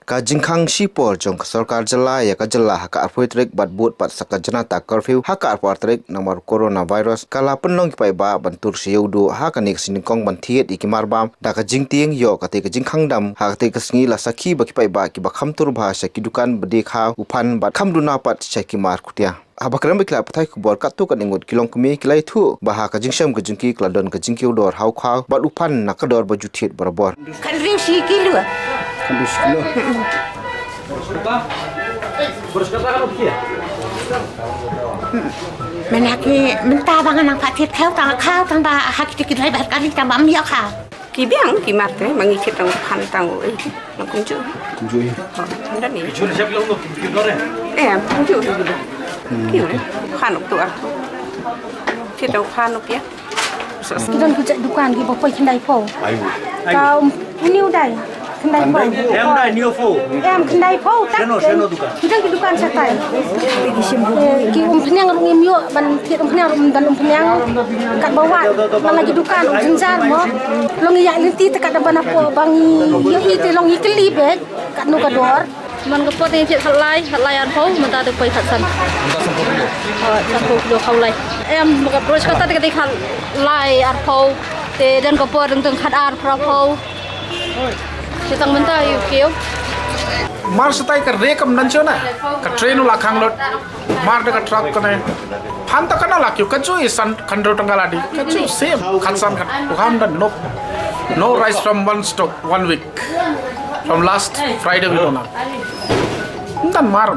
ka jingkhang sipol jong sarkar jala ya ka jala ha ka arpoitrek bat but pat saka janata curfew ha ka arpoitrek nomor coronavirus kala penlong pai ba bantur siyudu ha ka nik sinikong banthiet ikimar bam da ka jingtieng yo ka te ka jingkhang dam ha te ka sngi la sakhi ba ki pai ba ki ba khamtur bha sa ki dukan bade kha uphan bat khamduna pat sa ki mar kutia abakram bekla pathai kubor katu kan ingut kilong kumi kilai thu baha ka jingsham ka jingki kladon ka jingkiu dor hau kha bat uphan nakador ba juthiet barabor kan ring si kilo kan kilo menaki menta bangan ang patit kau tang ba hak tikit lai bat kali tang bam ya kha ki biang ki mate mangi chit tang phan tang oi na kunju nda ni Jun siap lo untuk bikin dore. kunju ki khan tu ah chit tang phan ok ya Kita nak cek dukan kita boleh kendai po. Ayu. Kau new dai kendai po. Em dah new fo. Em kendai po tak. Seno dukan. Kita kita dukan satai. Ki penyang rung imyo ban tiat penyang rung dan penyang kat bawah. Man lagi dukan jenjar mo. Long ya linti tekat depan apa bangi. Yo itu long ikli bek kat nu kador. Man ko pot yang cek salai an po man ta tu pai khat san. Kita sempur dulu. Satu do khau lai. Em buka proses kata dekat khat lai ar po te dan ko pot teng khat ar pro po. Kita mentah yuk kêu. Mar setai ke rekam nancho na ke train ula khang lot mar de ka truck kone phan ta kana la kyu kachu isan khandro tangala di kachu same khatsan khat uham dan no rice from one stock 1 week from last Friday we don't have dan mar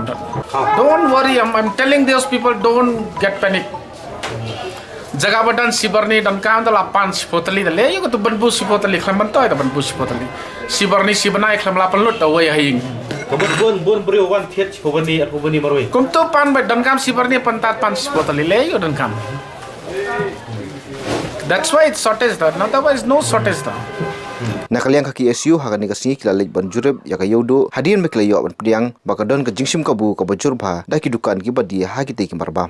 don't worry I'm telling those people don't get panic jaga badan sibarni dan kan la pan sipotali le yo to banbu sipotali kham to ta banbu sipotali sibarni sibana kham la pan lot away haing Bun beri wan tiat pubani maroi. kum to pan ba dan kam sibarni pantat pan sipotali le yo dan kam that's why it's shortage that otherwise no shortage that nakaliang ka ki SU ha ka ni ka singi kila lej ban jureb ya ka yodo hadin mekla yo ban pdiang bakadon ka jingshim ka bu ka bajur bha da ki dukan ki badi ha ki te ki marba